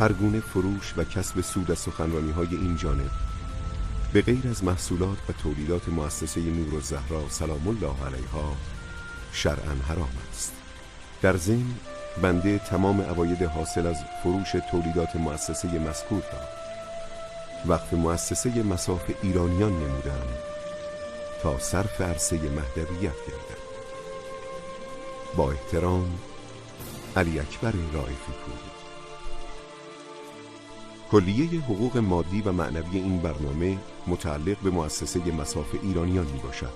هر گونه فروش و کسب سود از سخنرانی‌های این جانب به غیر از محصولات و تولیدات مؤسسه نورالزهرا سلام الله علیها شرعاً حرام است. در ضمن بنده تمام عواید حاصل از فروش تولیدات مؤسسه مذکور را وقف مؤسسه مصاف ایرانیان نمودم تا صرف عرصه مهدویت گردد. با احترام، علی اکبر رائفی پور. کلیه حقوق مادی و معنوی این برنامه متعلق به مؤسسه مصاف ایرانیان می باشد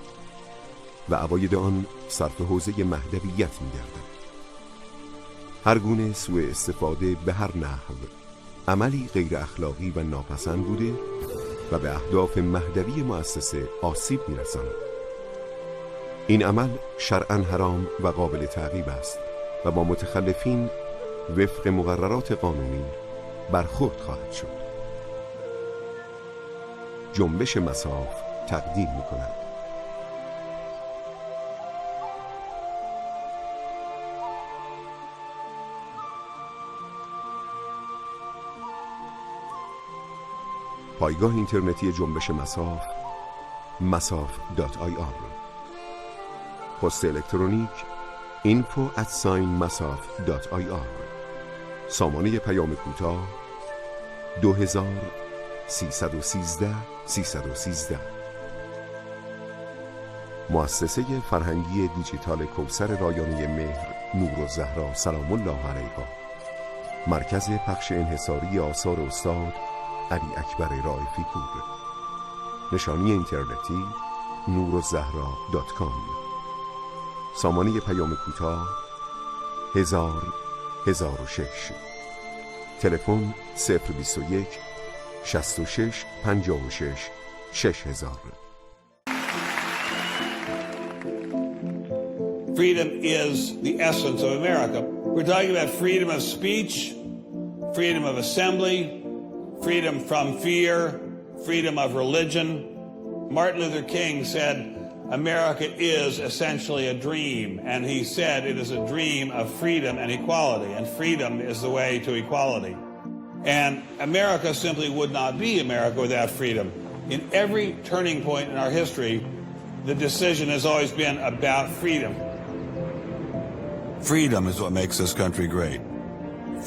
و عواید آن صرف حوزه مهدویت می گردد. هر گونه سوء استفاده به هر نحو عملی غیر اخلاقی و ناپسند بوده و به اهداف مهدوی مؤسسه آسیب می رساند. این عمل شرعاً حرام و قابل تعقیب است و با متخلفین وفق مقررات قانونی برخورد خواهد شد. جنبش مصاف تقدیم می کند. پایگاه اینترنتی جنبش مصاف masaf.ir. پست الکترونیک info@masaf.ir. سامانه پیام کوتاه 2313 313. مؤسسه فرهنگی دیجیتال کوثر رایانه مهر نورالزهرا سلام الله علیها. مرکز پخش انحصاری آثار استاد علی اکبر رائفی پور. نشانی اینترنتی نورالزهرا.com. سامانه پیام کوتاه 1006. تلفن 021 66 56 6000. Freedom is the essence of America. We're talking about freedom of speech, freedom of assembly, freedom from fear, freedom of religion. Martin Luther King said, America is essentially a dream, and he said it is a dream of freedom and equality, and freedom is the way to equality. And America simply would not be America without freedom. In every turning point in our history, the decision has always been about freedom. Freedom is what makes this country great.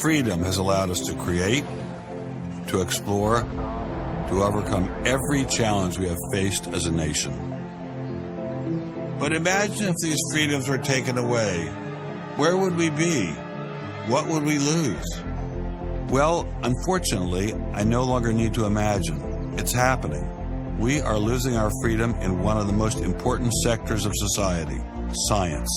Freedom has allowed us to create, to explore, to overcome every challenge we have faced as a nation. But imagine if these freedoms were taken away. Where would we be? What would we lose? Well, unfortunately, I no longer need to imagine. It's happening. We are losing our freedom in one of the most important sectors of society, science.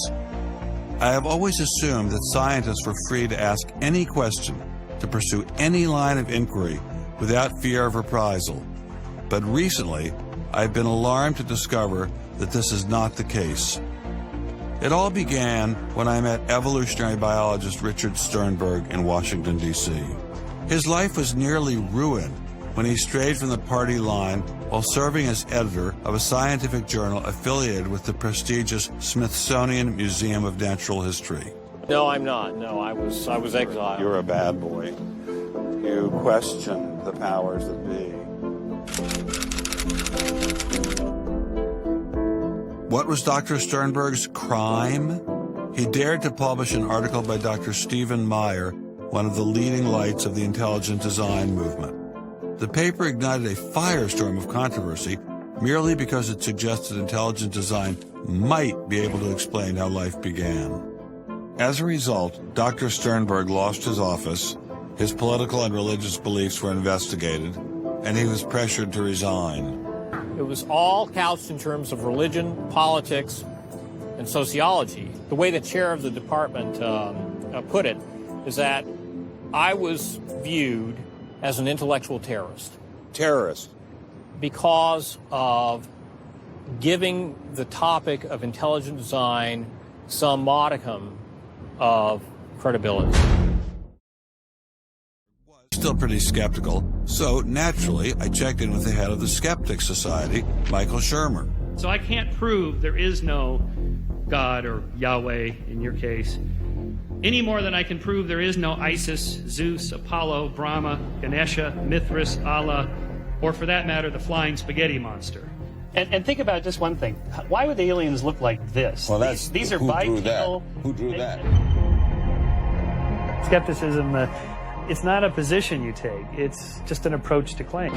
I have always assumed that scientists were free to ask any question, to pursue any line of inquiry without fear of reprisal. But recently, I've been alarmed to discover that this is not the case. It all began when I met evolutionary biologist Richard Sternberg in Washington, D.C. His life was nearly ruined when he strayed from the party line while serving as editor of a scientific journal affiliated with the prestigious Smithsonian Museum of Natural History. No, I'm not. No, I was exiled. You're a bad boy. You question the powers that be. What was Dr. Sternberg's crime? He dared to publish an article by Dr. Stephen Meyer, one of the leading lights of the intelligent design movement. The paper ignited a firestorm of controversy merely because it suggested intelligent design might be able to explain how life began. As a result, Dr. Sternberg lost his office, his political and religious beliefs were investigated, and he was pressured to resign. It was all couched in terms of religion, politics, and sociology. The way the chair of the department put it is that I was viewed as an intellectual terrorist. Terrorist? Because of giving the topic of intelligent design some modicum of credibility. Still pretty skeptical, so naturally I checked in with the head of the Skeptics Society, Michael Shermer. So I can't prove there is no God or Yahweh in your case, any more than I can prove there is no Isis, Zeus, Apollo, Brahma, Ganesha, Mithras, Allah, or for that matter, the flying spaghetti monster. And think about just one thing. Why would the aliens look like this? Well, that's these are who drew that? bipedal. Who drew that? Skepticism, it's not a position you take. It's just an approach to claim.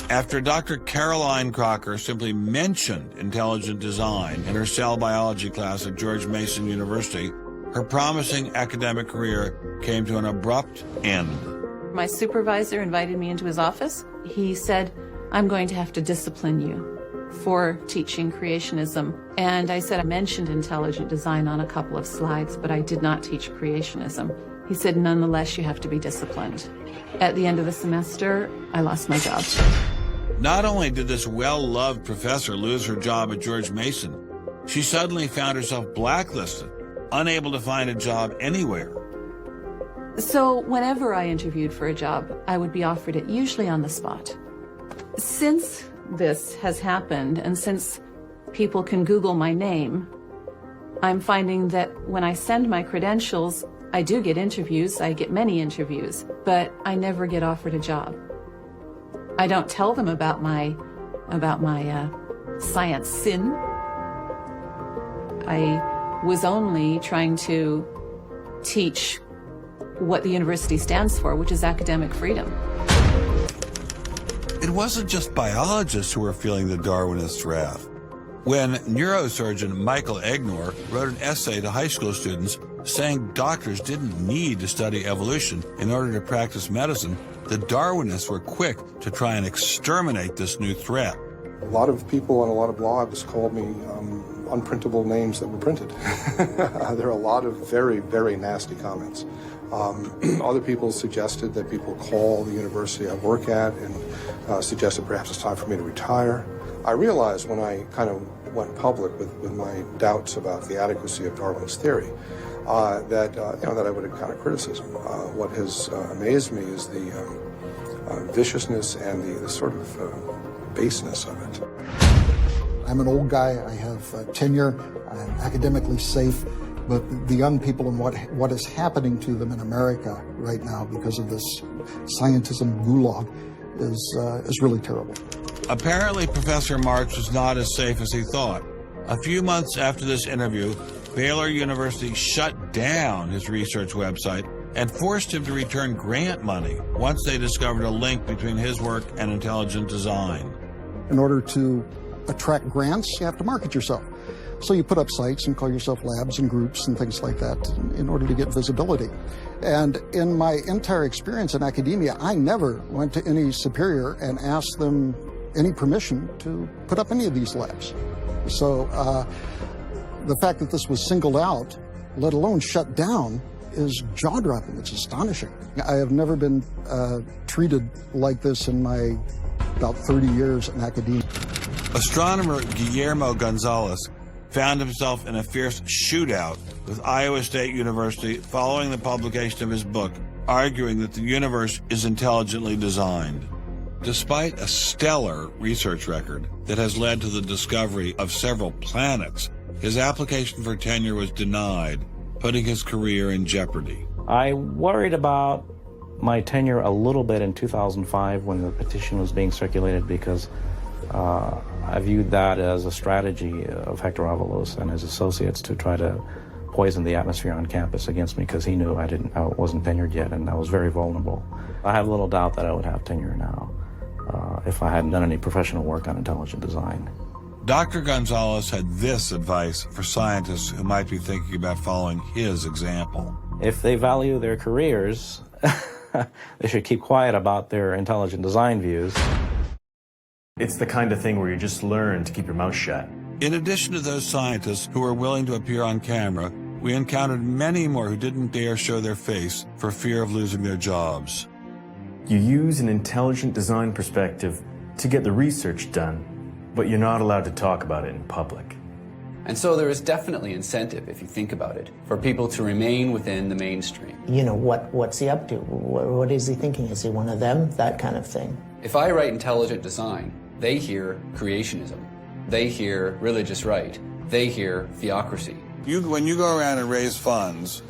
After Dr. Caroline Crocker simply mentioned intelligent design in her cell biology class at George Mason University, her promising academic career came to an abrupt end. My supervisor invited me into his office. He said, "I'm going to have to discipline you for teaching creationism." And I said, I mentioned intelligent design on a couple of slides, but I did not teach creationism. He said, "Nonetheless, you have to be disciplined." At the end of the semester, I lost my job. Not only did this well-loved professor lose her job at George Mason, she suddenly found herself blacklisted, unable to find a job anywhere. So whenever I interviewed for a job, I would be offered it, usually on the spot. Since this has happened, and since people can Google my name, I'm finding that when I send my credentials, I do get interviews, I get many interviews, but I never get offered a job. I don't tell them about my science sin. I was only trying to teach what the university stands for, which is academic freedom. It wasn't just biologists who were feeling the Darwinist wrath. When neurosurgeon Michael Egnor wrote an essay to high school students saying doctors didn't need to study evolution in order to practice medicine, the Darwinists were quick to try and exterminate this new threat. A lot of people on a lot of blogs called me unprintable names that were printed. There are a lot of very, very nasty comments. Other people suggested that people call the university I work at and suggested perhaps it's time for me to retire. I realized when I kind of went public with my doubts about the adequacy of Darwin's theory that I would encounter criticism. What has amazed me is the viciousness and the sort of baseness of it. I'm an old guy. I have tenure. I'm academically safe. But the young people and what is happening to them in America right now because of this scientism gulag is really terrible. Apparently, Professor Marks was not as safe as he thought. A few months after this interview, Baylor University shut down his research website and forced him to return grant money once they discovered a link between his work and intelligent design. In order to attract grants, you have to market yourself. So you put up sites and call yourself labs and groups and things like that in order to get visibility. And in my entire experience in academia, I never went to any superior and asked them any permission to put up any of these labs. So the fact that this was singled out, let alone shut down, is jaw-dropping. It's astonishing. I have never been treated like this in my about 30 years in academia. Astronomer Guillermo Gonzalez found himself in a fierce shootout with Iowa State University following the publication of his book, arguing that the universe is intelligently designed. Despite a stellar research record that has led to the discovery of several planets, his application for tenure was denied, putting his career in jeopardy. I worried about my tenure a little bit in 2005 when the petition was being circulated because I viewed that as a strategy of Hector Avalos and his associates to try to poison the atmosphere on campus against me because he knew I wasn't tenured yet and I was very vulnerable. I have little doubt that I would have tenure now if I hadn't done any professional work on intelligent design. Dr. Gonzalez had this advice for scientists who might be thinking about following his example. If they value their careers, they should keep quiet about their intelligent design views. It's the kind of thing where you just learn to keep your mouth shut. In addition to those scientists who were willing to appear on camera, we encountered many more who didn't dare show their face for fear of losing their jobs. You use an intelligent design perspective to get the research done, but you're not allowed to talk about it in public. And so there is definitely incentive, if you think about it, for people to remain within the mainstream. You know, what's he up to? What is he thinking? Is he one of them? That kind of thing. If I write intelligent design, they hear creationism. They hear religious right. They hear theocracy. when you go around and raise funds,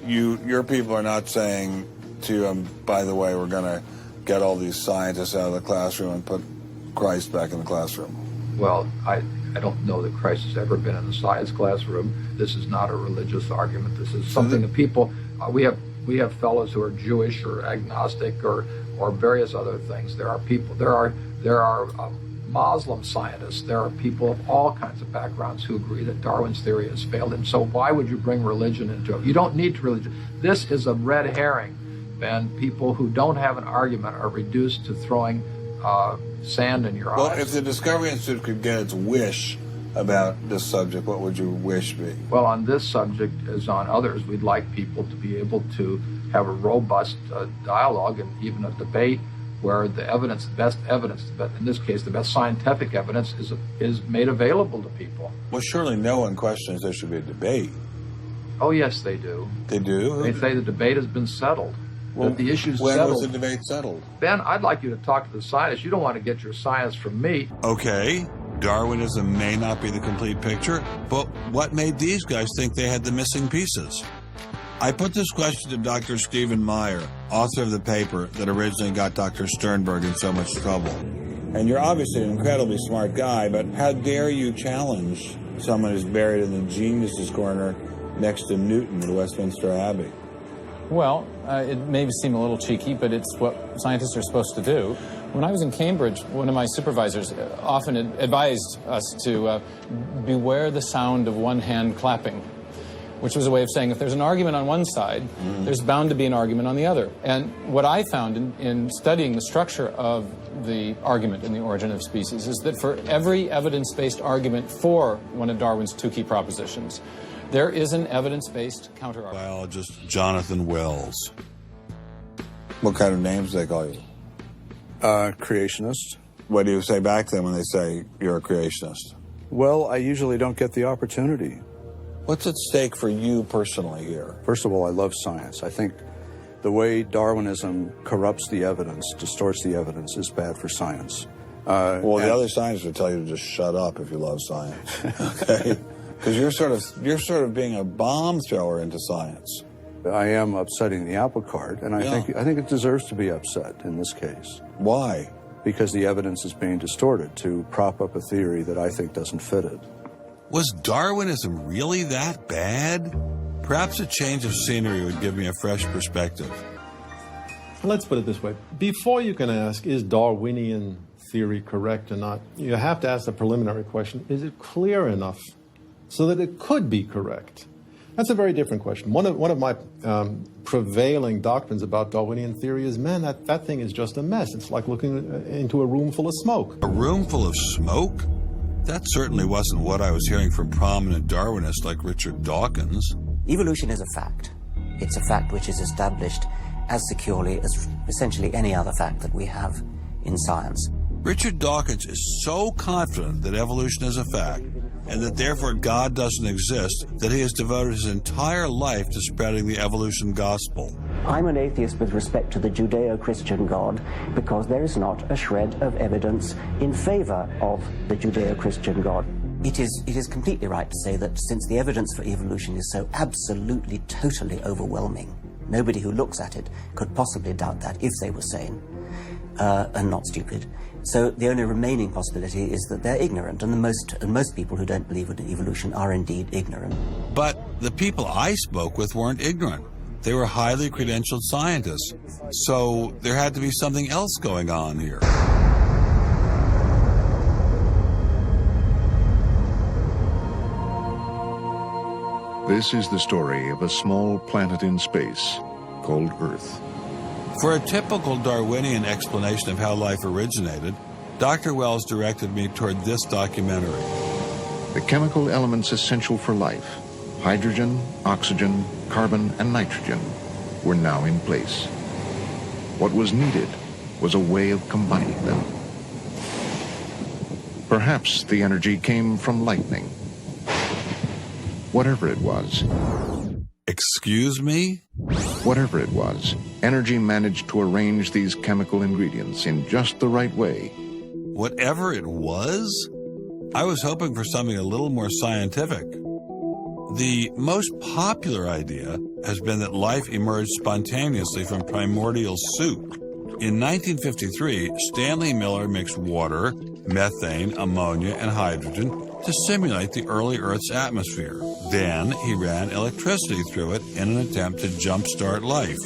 your people are not saying to you, by the way, we're going to get all these scientists out of the classroom and put Christ back in the classroom. Well, I don't know that Christ has ever been in the science classroom. This is not a religious argument. This is something that people, we have fellows who are Jewish or agnostic or various other things. There are people, there are Muslim scientists, there are people of all kinds of backgrounds who agree that Darwin's theory has failed. And so why would you bring religion into it? You don't need religion. This is a red herring, and people who don't have an argument are reduced to throwing sand in your eyes. Well, if the Discovery Institute could get its wish about this subject, what would your wish be? Well, on this subject, as on others, we'd like people to be able to have a robust dialogue and even a debate where the evidence, the best evidence, in this case, the best scientific evidence is made available to people. Well, surely no one questions there should be a debate. Oh, yes, they do. They do? They say the debate has been settled. Well, the issue's when settled. was the debate settled? Ben, I'd like you to talk to the scientists. You don't want to get your science from me. Okay, Darwinism may not be the complete picture, but what made these guys think they had the missing pieces? I put this question to Dr. Stephen Meyer, author of the paper that originally got Dr. Sternberg in so much trouble. And you're obviously an incredibly smart guy, but how dare you challenge someone who's buried in the geniuses corner next to Newton at Westminster Abbey? Well, it may seem a little cheeky, but it's what scientists are supposed to do. When I was in Cambridge, one of my supervisors often advised us to beware the sound of one hand clapping, which was a way of saying if there's an argument on one side, there's bound to be an argument on the other. And what I found in studying the structure of the argument in The Origin of Species is that for every evidence-based argument for one of Darwin's two key propositions, there is an evidence-based counter-argument. Biologist Jonathan Wells. What kind of names do they call you? Creationist. What do you say back to them when they say you're a creationist? Well, I usually don't get the opportunity. What's at stake for you personally here? First of all, I love science. I think the way Darwinism corrupts the evidence, distorts the evidence, is bad for science. Well, the other scientists would tell you to just shut up if you love science. Okay? Because you're sort of being a bomb thrower into science. I am upsetting the apple cart, and I think it deserves to be upset in this case. Why? Because the evidence is being distorted to prop up a theory that I think doesn't fit it. Was Darwinism really that bad? Perhaps a change of scenery would give me a fresh perspective. Let's put it this way. Before you can ask, is Darwinian theory correct or not, you have to ask the preliminary question, is it clear enough so that it could be correct? That's a very different question. One of my prevailing doctrines about Darwinian theory is, man, that thing is just a mess. It's like looking into a room full of smoke. A room full of smoke? That certainly wasn't what I was hearing from prominent Darwinists like Richard Dawkins. Evolution is a fact. It's a fact which is established as securely as essentially any other fact that we have in science. Richard Dawkins is so confident that evolution is a fact, and that therefore God doesn't exist, that he has devoted his entire life to spreading the evolution gospel. I'm an atheist with respect to the Judeo-Christian God because there is not a shred of evidence in favor of the Judeo-Christian God. It is completely right to say that since the evidence for evolution is so absolutely, totally overwhelming, nobody who looks at it could possibly doubt that if they were sane and not stupid. So the only remaining possibility is that they're ignorant, and most people who don't believe in evolution are indeed ignorant. But the people I spoke with weren't ignorant. They were highly credentialed scientists. So there had to be something else going on here. This is the story of a small planet in space called Earth. For a typical Darwinian explanation of how life originated, Dr. Wells directed me toward this documentary. The chemical elements essential for life, hydrogen, oxygen, carbon, and nitrogen, were now in place. What was needed was a way of combining them. Perhaps the energy came from lightning. Whatever it was. Excuse me? Whatever it was, energy managed to arrange these chemical ingredients in just the right way. Whatever it was? I was hoping for something a little more scientific. The most popular idea has been that life emerged spontaneously from primordial soup. In 1953, Stanley Miller mixed water, methane, ammonia, and hydrogen to simulate the early Earth's atmosphere. Then he ran electricity through it in an attempt to jumpstart life.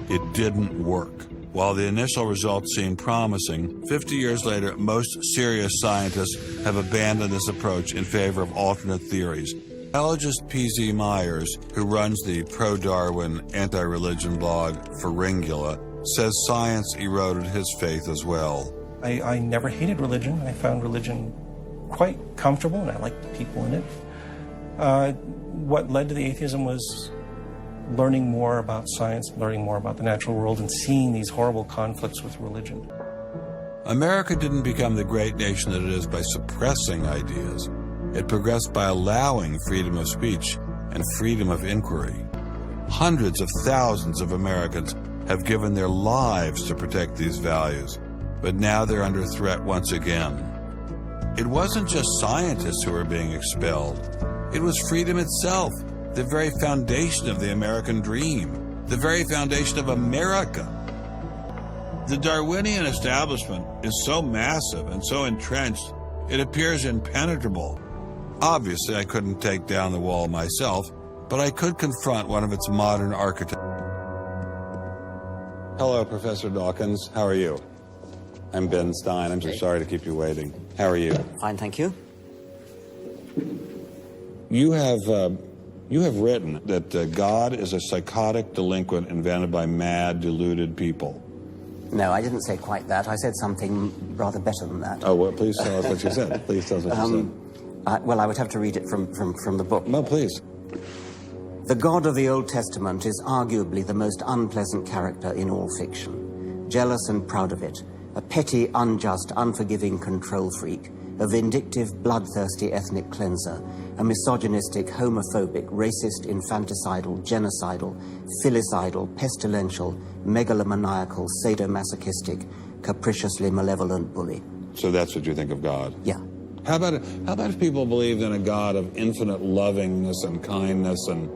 It didn't work. While the initial results seemed promising, 50 years later, most serious scientists have abandoned this approach in favor of alternate theories. Biologist P.Z. Myers, who runs the pro-Darwin anti-religion blog Pharyngula, says science eroded his faith as well. I never hated religion. I found religion quite comfortable, and I liked the people in it. What led to the atheism was learning more about science, learning more about the natural world, and seeing these horrible conflicts with religion. America didn't become the great nation that it is by suppressing ideas. It progressed by allowing freedom of speech and freedom of inquiry. Hundreds of thousands of Americans have given their lives to protect these values, but now they're under threat once again. It wasn't just scientists who were being expelled. It was freedom itself, the very foundation of the American dream, the very foundation of America. The Darwinian establishment is so massive and so entrenched, it appears impenetrable. Obviously, I couldn't take down the wall myself, but I could confront one of its modern architects. Hello, Professor Dawkins. How are you? I'm Ben Stein. I'm so sorry to keep you waiting. How are you? Fine, thank you. You have written that God is a psychotic delinquent invented by mad, deluded people. No, I didn't say quite that. I said something rather better than that. Oh, well, please tell us what you said. Please tell us what you said. Well, I would have to read it from the book. No, please. The God of the Old Testament is arguably the most unpleasant character in all fiction. Jealous and proud of it, a petty, unjust, unforgiving control freak, a vindictive, bloodthirsty ethnic cleanser, a misogynistic, homophobic, racist, infanticidal, genocidal, filicidal, pestilential, megalomaniacal, sadomasochistic, capriciously malevolent bully. So that's what you think of God? Yeah. How about if people believed in a God of infinite lovingness and kindness and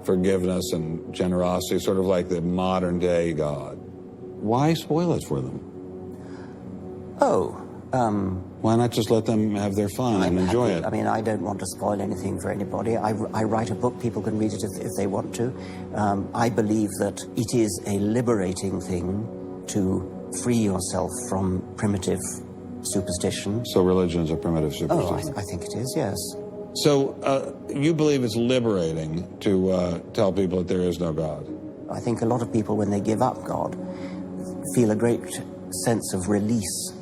forgiveness and generosity, sort of like the modern day God? Why spoil it for them? Why not just let them have their fun and enjoy it? I mean, I don't want to spoil anything for anybody. I write a book, people can read it if they want to. I believe that it is a liberating thing to free yourself from primitive superstition. So religion is a primitive superstition? Oh, I think it is, yes. So you believe it's liberating to tell people that there is no God? I think a lot of people, when they give up God, feel a great sense of release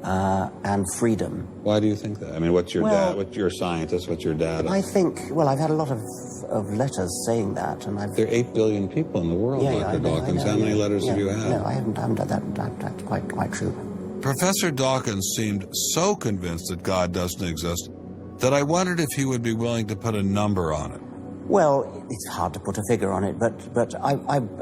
and freedom. Why do you think that? I mean, what's your dad? What's your scientist? What's your dad? I think, well, I've had a lot of letters saying that, and There are 8 billion people in the world, Dr. Dawkins. How many letters have you had? No, I haven't done that. That's quite true. Professor Dawkins seemed so convinced that God doesn't exist that I wondered if he would be willing to put a number on it. Well, it's hard to put a figure on it, but I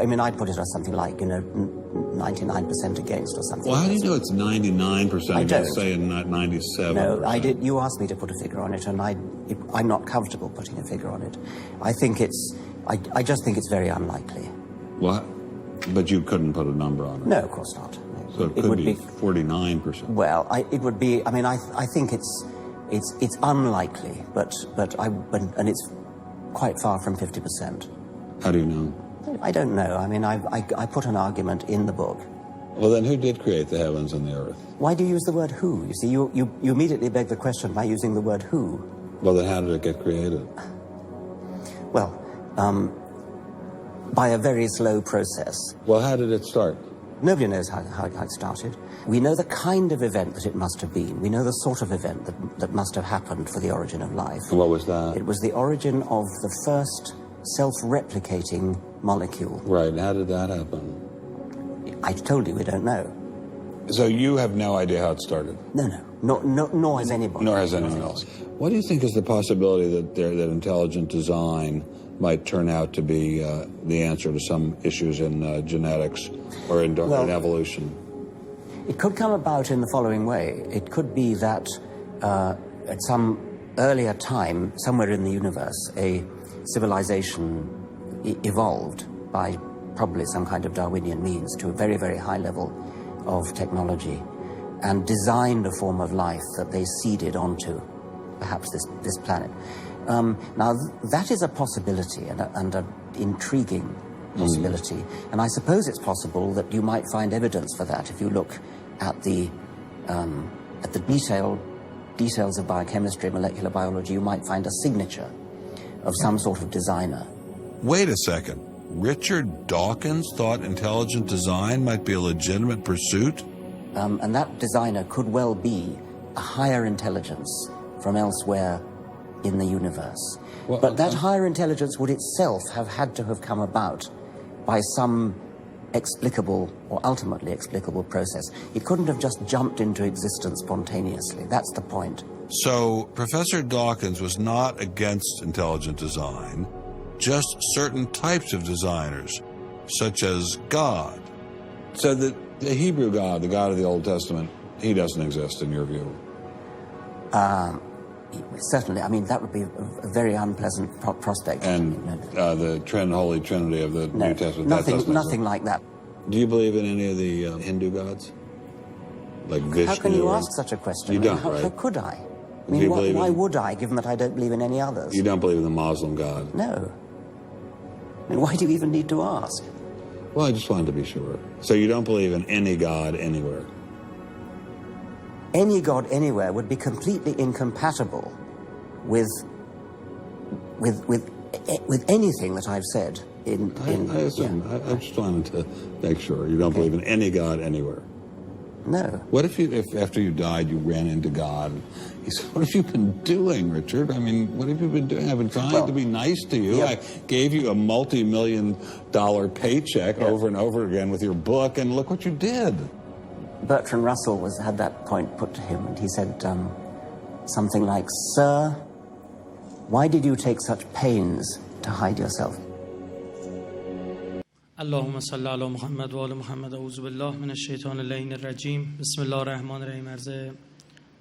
mean, I'd put it as something like, 99% against or something. Well, how do you know it's 99% I against, say, and not 97%? No, I did. You asked me to put a figure on it, and I'm not comfortable putting a figure on it. I think I just think it's very unlikely. What? But you couldn't put a number on it? No, of course not. No. So it could be 49%. Well, it would be. I mean, I think it's unlikely, but it's quite far from 50%. How do you know? I don't know. I mean, I put an argument in the book. Well, then who did create the heavens and the earth? Why do you use the word who? You see, you immediately beg the question by using the word who. Well, then how did it get created? Well, by a very slow process. Well, how did it start? Nobody knows how it started. We know the kind of event that it must have been. We know the sort of event that must have happened for the origin of life. And what was that? It was the origin of the first self-replicating molecule. Right. How did that happen? I told you we don't know. So you have no idea how it started? No. Nor has anybody. Nor has anyone else. What do you think is the possibility that intelligent design might turn out to be the answer to some issues in genetics or in evolution? It could come about in the following way. It could be that at some earlier time, somewhere in the universe, a civilization evolved by probably some kind of Darwinian means to a very, very high level of technology and designed a form of life that they seeded onto perhaps this planet. Now, that is a possibility and an intriguing possibility. And I suppose it's possible that you might find evidence for that if you look at the details of biochemistry, molecular biology. You might find a signature of some sort of designer. Wait a second. Richard Dawkins thought intelligent design might be a legitimate pursuit? And that designer could well be a higher intelligence from elsewhere in the universe. Well, but that higher intelligence would itself have had to have come about by some explicable or ultimately explicable process. It couldn't have just jumped into existence spontaneously. That's the point. So Professor Dawkins was not against intelligent design, just certain types of designers, such as God. So the Hebrew God, the God of the Old Testament, he doesn't exist in your view? Certainly. I mean, that would be a very unpleasant prospect. And the Holy Trinity of the New Testament? Nothing like that. Do you believe in any of the Hindu gods? Like Vishnu? How can you ask such a question? You don't, right? How could I? I mean, why would I, given that I don't believe in any others? You don't believe in the Muslim God? No. I mean, why do you even need to ask? Well, I just wanted to be sure. So you don't believe in any God anywhere? Any God anywhere would be completely incompatible with anything that I've said. I assume. Yeah. I just wanted to make sure. You don't believe in any God anywhere? No. What if after you died you ran into God? He said, "What have you been doing, Richard? I mean, what have you been doing? I've been trying to be nice to you. I gave you a multi-million-dollar paycheck over and over again with your book, and look what you did." Bertrand Russell had that point put to him, and he said something like, "Sir, why did you take such pains to hide yourself?" اللهم صل علی محمد و آل محمد. اعوذ بالله من الشیطان اللعین الرجیم. بسم الله الرحمن الرحیم. عرض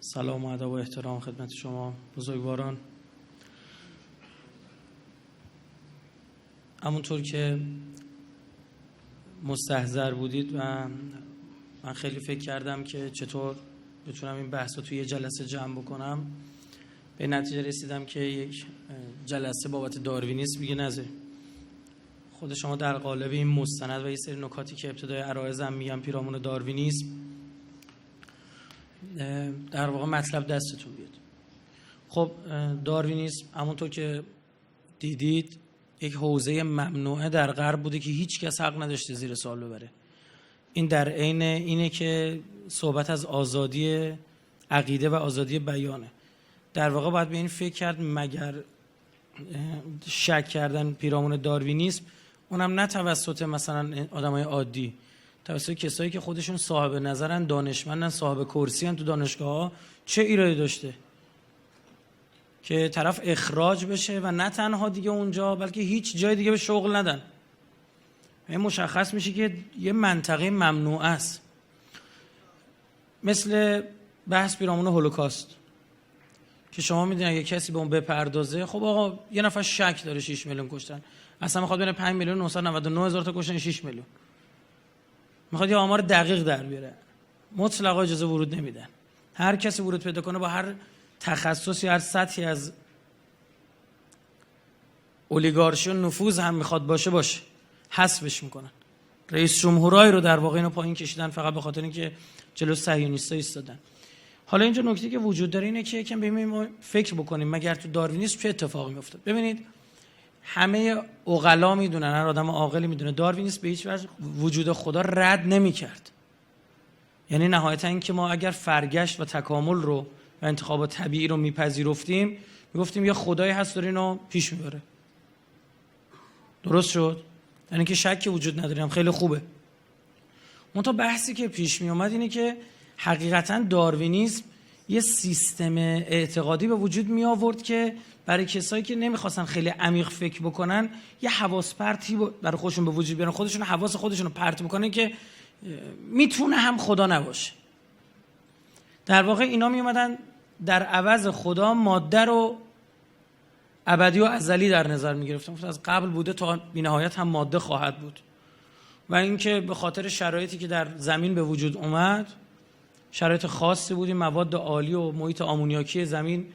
سلام و ادب و احترام خدمت شما بزرگواران. همونطور که مستحضر بودید و من خیلی فکر کردم که چطور بتونم این بحث رو توی یه جلسه جمع بکنم، به نتیجه رسیدم که یک جلسه بابت داروینیسم دیگه نذاریم. خود شما در قالب این مستند و یه سری نکاتی که ابتدای عرایزم میگم پیرامون داروینیسم در واقع مطلب دستتون بیاد. خب داروینیسم همونطور که دیدید یک حوزه ممنوعه در غرب بوده که هیچ کس حق نداشته زیر سوال ببره. این در عین اینه که صحبت از آزادی عقیده و آزادی بیانه. در واقع باید به این فکر کرد مگر شک کردن پیرامون داروینیسم، اونم نه توسط مثلا آدمای عادی، توسط کسایی که خودشون صاحب نظرن، دانشمندن، صاحب کرسی تو دانشگاه‌ها، چه ایرادی داشته که طرف اخراج بشه و نه تنها دیگه اونجا بلکه هیچ جای دیگه به شغل ندن. این مشخص میشه که یه منطقه ممنوع است. مثل بحث پیرامون هولوکاست که شما میدونید اگه کسی به اون بپردازه، خب آقا یه نفر شک داره 6 میلیون کشتن، اصلا میخواد بین 5,999,000 تا کشتن 6 میلیون، میخواد یه آمار دقیق در بیاره، مطلقا اجازه ورود نمیدن. هر کسی ورود پیدا کنه با هر تخصصی، هر سطحی از اولیگارشی و نفوذ هم میخواد باشه حذفش میکنن. رئیس جمهورای رو در واقع اینو پایین کشیدن فقط به خاطر اینکه جلو صهیونیست‌ها ایستادن. حالا اینجا نکته که وجود داره اینه که یکم ببینیم فکر بکنیم مگر تو داروینیسم چه اتفاقی میافتاد. ببینید همه عقلا میدونن، هر آدم عاقلی میدونه داروینیسم به هیچ وجه وجود خدا رد نمیکرد. یعنی نهایتا اینکه ما اگر فرگشت و تکامل رو و انتخاب طبیعی رو میپذیرفتیم، میگفتیم یه خدایی هست داره اینو پیش میبره. درست شد؟ یعنی که شکی وجود نداریم، خیلی خوبه. منتها بحثی که پیش می اومد اینه که حقیقتا داروینیسم یه سیستم اعتقادی به وجود می آورد که برای کسایی که نمیخواستن خیلی عمیق فکر بکنن یه حواس پرتی برای خودشون به وجود بیارن، خودشون حواس خودشون رو پرت بکنن که میتونه هم خدا نباشه. در واقع اینا می اومدن در عوض خدا ماده رو ابدی و ازلی در نظر می‌گرفتن. از قبل بوده تا بی‌نهایت هم ماده خواهد بود. و اینکه به خاطر شرایطی که در زمین به وجود اومد، شرایط خاصی بود، این مواد عالی و محیط آمونیاکی زمین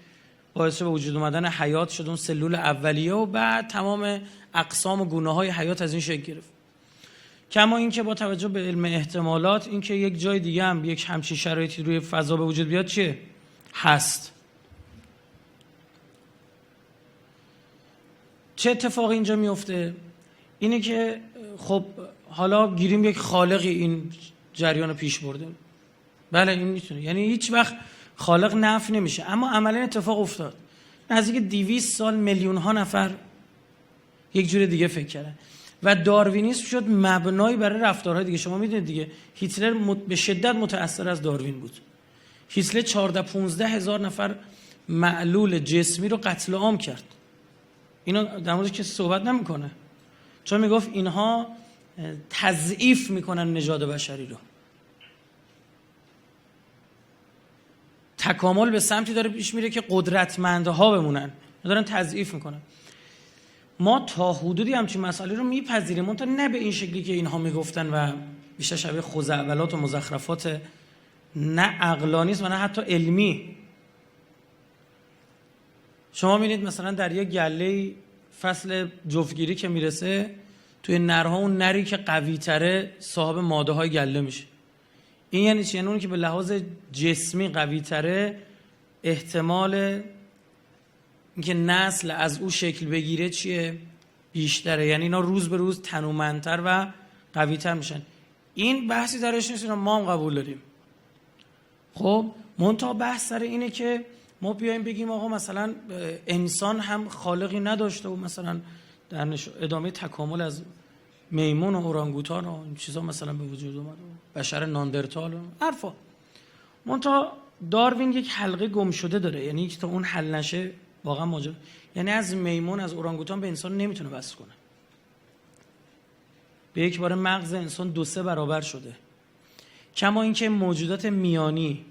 باعث به وجود اومدن حیات شد، اون سلول اولیه، و بعد تمام اقسام و گونه‌های حیات از این شکل گرفت. کما اینکه با توجه به علم احتمالات اینکه یک جای دیگه هم یک همچین شرایطی روی فضا به وجود بیاد چیه؟ هست. چه اتفاقی اینجا میفته؟ اینه که خب حالا گیریم یک خالقی این جریان رو پیش برده. بله این میتونه، یعنی هیچ وقت خالق نفی نمیشه، اما عملا اتفاق افتاد. نزدیک 200 سال میلیون ها نفر یک جور دیگه فکر کردن و داروینیسم شد مبنایی برای رفتارهای دیگه. شما میدونید دیگه هیتلر به شدت متأثر از داروین بود. هیتلر 14-15 هزار نفر معلول جسمی رو قتل عام کرد. اینا در موردش کسی صحبت نمیکنه، چون میگفت اینها تضعیف میکنن نژاد بشری رو. تکامل به سمتی داره پیش میره که قدرتمندها بمونن، دارن تضعیف میکنن. ما تا حدودی همچین مسئله رو میپذیریم، منتها نه به این شکلی که اینها میگفتن و بیشتر شبیه خزعبلات و مزخرفات نه عقلانی است و نه حتی علمی. شما می‌بینید مثلا در یک گله فصل جفتگیری که میرسه، توی نرها اون نری که قوی تره صاحب ماده های گله میشه. این یعنی چی؟ یعنی اون که به لحاظ جسمی قوی تره احتمال اینکه نسل از او شکل بگیره چیه؟ بیشتره. یعنی اینا روز به روز تنومندتر و قوی تر میشن. این بحثی درش نیست، ما هم قبول داریم. خب منتها بحث سر اینه که ما بیایم بگیم آقا مثلا انسان هم خالقی نداشته و مثلا در ادامه تکامل از میمون و اورانگوتان و این چیزا مثلا به وجود اومد و بشر ناندرتال و حرفا. منتها داروین یک حلقه گم شده داره، یعنی که تا اون حل نشه واقعا ماجرا، یعنی از میمون از اورانگوتان به انسان نمیتونه وصل کنه. به یک بار مغز انسان 2-3 برابر شده. کما اینکه موجودات میانی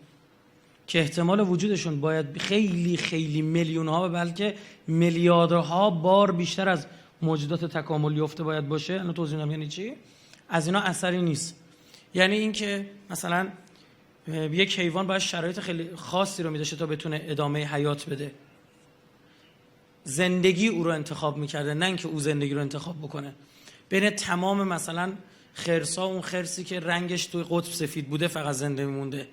که احتمال وجودشون باید خیلی خیلی میلیون ها بلکه میلیاردها بار بیشتر از موجودات تکامل یافته باید باشه. الان توضیح میدم یعنی چی. از اینا اثری نیست. یعنی اینکه مثلا یک حیوان باید شرایط خیلی خاصی رو میداشه تا بتونه ادامه حیات بده. زندگی او رو انتخاب میکرده، نه اینکه او زندگی رو انتخاب بکنه. بین تمام مثلا خرسا اون خرسی که رنگش توی قطب سفید بوده فقط زنده میمونده،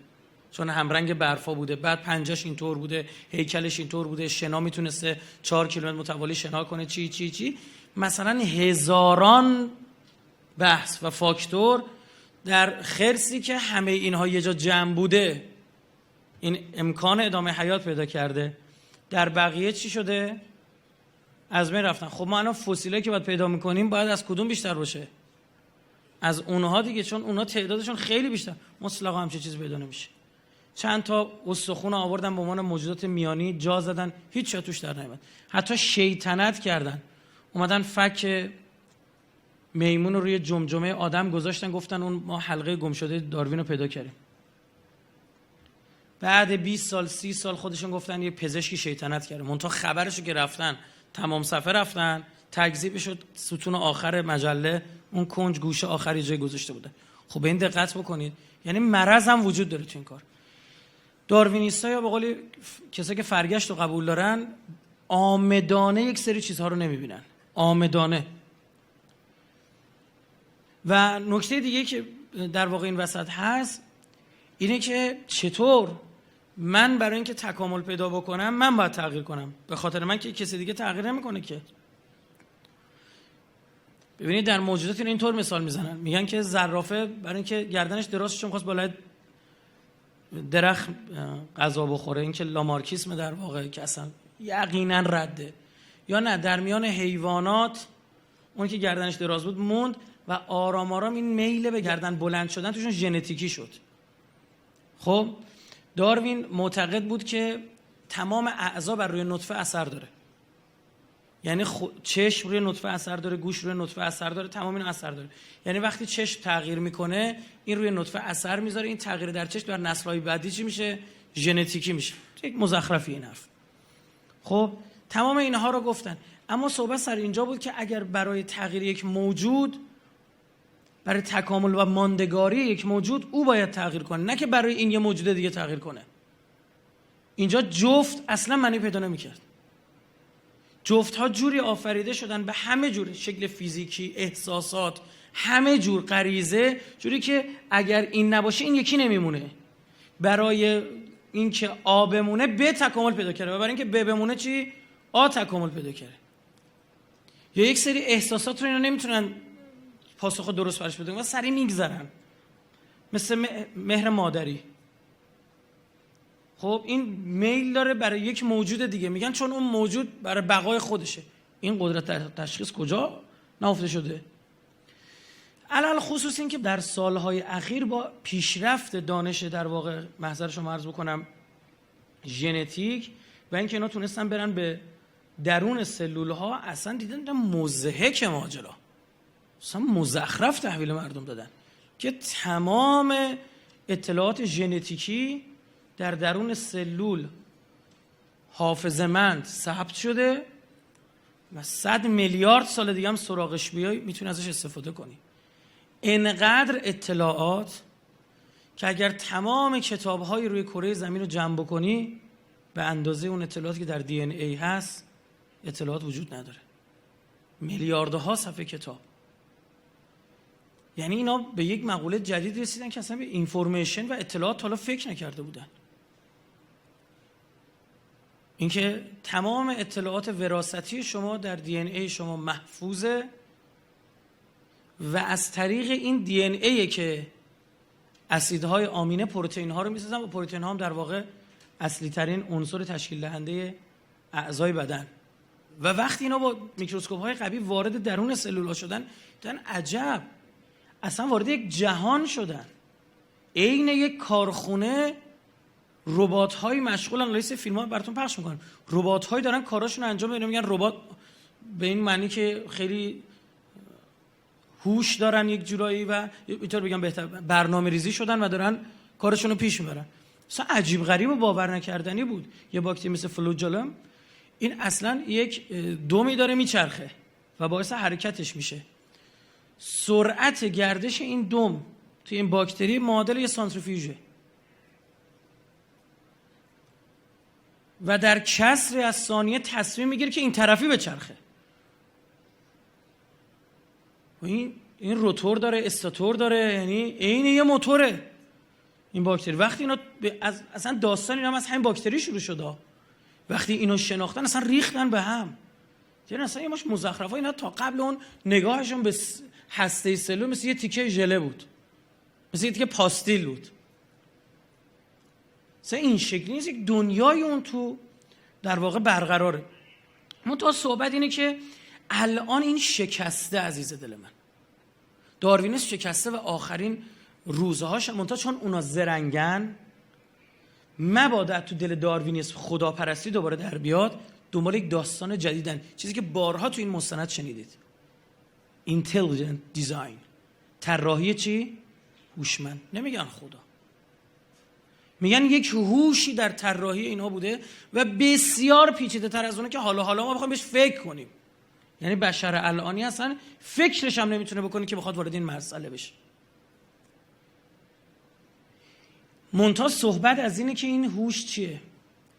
چون همرنگ برفا بوده، بعد پنجهش اینطور بوده، هیکلش اینطور بوده، شنا میتونسته 4 کیلومتر متوالی شنا کنه، چی مثلا هزاران بحث و فاکتور در خرسی که همه اینها یه جا جمع بوده این امکان ادامه حیات پیدا کرده. در بقیه چی شده؟ از بین رفتن. خب ما الان فسیلایی که باید پیدا میکنیم باید از کدوم بیشتر باشه؟ از اونها دیگه، چون اونها تعدادشون خیلی بیشتر. مطلقا همچین چیز پیدا نمیشه. چند تا استخون آوردن به عنوان موجودات میانی، جا زدن، هیچ چیز توش در نمیاد. حتی شیطنت کردن، اومدن فک میمون رو روی جمجمه آدم گذاشتن، گفتن اون ما حلقه گم شده داروین رو پیدا کردیم. بعد 20 سال 30 سال خودشون گفتن یه پزشکی شیطنت کرده. منتها خبرشو که رفتن تمام صفحه رفتن، تکذیب شد، ستون آخر مجله اون کنج گوشه آخری جای گذاشته بوده. خب به این دقت بکنید، یعنی مرض هم وجود داره تو این کار. داروینیستا یا به قول کسایی که فرگشت رو قبول دارن آمدانه یک سری چیزها رو نمیبینن، آمدانه. و نکته دیگه که در واقع این وسط هست اینه که چطور من برای اینکه تکامل پیدا بکنم من باید تغییر کنم، به خاطر من که کسی دیگه تغییر نمیکنه که. ببینید در موجودات اینطور مثال میزنن، میگن که زرافه برای اینکه گردنش دراز شه می‌خواست بالای درخت غذا بخوره، این که لامارکیسم در واقع که اصلا یقینا رده. یا نه در میان حیوانات اون که گردنش دراز بود موند و آرام آرام این میل به گردن بلند شدن توشون ژنتیکی شد. خب داروین معتقد بود که تمام اعضا بر روی نطفه اثر داره، یعنی چشم روی نطفه اثر داره، گوش روی نطفه اثر داره، تمام این اثر داره. یعنی وقتی چشم تغییر میکنه این روی نطفه اثر میذاره، این تغییر در چشم در نسل‌های بعدی چی میشه؟ ژنتیکی میشه. یک مزخرفی این حرف. خب تمام اینها رو گفتن، اما صحبت سر اینجا بود که اگر برای تغییر یک موجود، برای تکامل و ماندگاری یک موجود، او باید تغییر کنه، نه که برای این یه موجود دیگه تغییر کنه. اینجا جفت اصلا معنی پیدا نمی‌کرد. جفت ها جوری آفریده شدن به همه جور شکل فیزیکی، احساسات، همه جور غریزه، جوری که اگر این نباشه این یکی نمیمونه. برای اینکه آ بمونه ب تکامل پیدا کرده و برای اینکه ب بمونه چی؟ آ تکامل پیدا کرده. یا یک سری احساسات رو اینا نمیتونن پاسخ درست برش بدن و سریع میگذرن، مثل مهر مادری. خب این میل داره برای یک موجود دیگه، میگن چون اون موجود برای بقای خودشه. این قدرت تشخیص کجا نهفته شده؟ علل خصوص این که در سالهای اخیر با پیشرفت دانش، در واقع محضرش رو عرض بکنم، ژنتیک و اینکه اینا تونستن برن به درون سلول ها، اصلا دیدن مضحک ماجرا، اصلا مزخرف تحویل مردم دادن که تمام اطلاعات ژنتیکی در درون سلول حافظه‌مند ثبت شده و 100 میلیارد سال دیگه هم سراغش بیای میتونی ازش استفاده کنی. انقدر اطلاعات که اگر تمام کتاب‌های روی کره زمین رو جمع بکنی به اندازه اون اطلاعاتی که در دی ان ای هست اطلاعات وجود نداره. میلیاردها صفحه کتاب. یعنی اینا به یک مقوله جدید رسیدن که اصلا به اینفورمیشن و اطلاعات حالا فکر نکرده بودن. اینکه تمام اطلاعات وراثتی شما در دی ان ای شما محفوظه و از طریق این دی ان ای که اسیدهای آمینه پروتئین ها رو میسازن و پروتئین ها هم در واقع اصلی ترین عنصر تشکیل دهنده اعضای بدن. و وقتی اینا با میکروسکوپ های قوی وارد درون سلول ها شدن، دیدن عجب، اصلا وارد یک جهان شدن. عین یک کارخونه، ربات های مشغولن، لیست فیلم ها براتون پخش میکنن، ربات هایی دارن کاراشون انجام میدن. میگن ربات به این معنی که خیلی هوش دارن یک جورایی و اینطور بگم بهتر برنامه ریزی شدن و دارن کارشون رو پیش میبرن. اصلا عجیب غریب و باور نکردنی بود. یه باکتری مثل فلوجلم، این اصلا یک دمی داره میچرخه و باعث حرکتش میشه. سرعت گردش این دم توی این باکتری معادل یه سانتریفیوژه و در کسری از ثانیه تصمیم میگیره که این طرفی بچرخه. و این روتور داره، استاتور داره، یعنی عین یه موتوره این باکتری. وقتی اینا اصلا داستان اینا هم از همین باکتری شروع شده. وقتی اینو شناختن اصلا ریختن به هم. یعنی اصلا یه ماش مزخرفا اینا تا قبل اون نگاهشون به هسته سلول مثل یه تیکه ژله بود، مثل یه تیکه پاستیل بود. اصلا این شکلی نیست، یک دنیای اون تو در واقع برقراره. منتها صحبت اینه که الان این شکسته، عزیز دل من، داروینیسم شکسته و آخرین روزهاش، منتها چون اونا زرنگن، مبادا تو دل داروینیسم خداپرستی دوباره در بیاد، دنبال یک داستان جدیدن. چیزی که بارها تو این مستند شنیدید، intelligent design، طراحی چی؟ هوشمند. نمیگن خدا، میگن یک هوشی در طراحی اینها بوده و بسیار پیچیده تر از اونه که حالا ما بخوایم بهش فکر کنیم. یعنی بشر الانی اصلا فکرش هم نمیتونه بکنه که بخواد وارد این مسئله بشه. منتها صحبت از اینه که این هوش چیه؟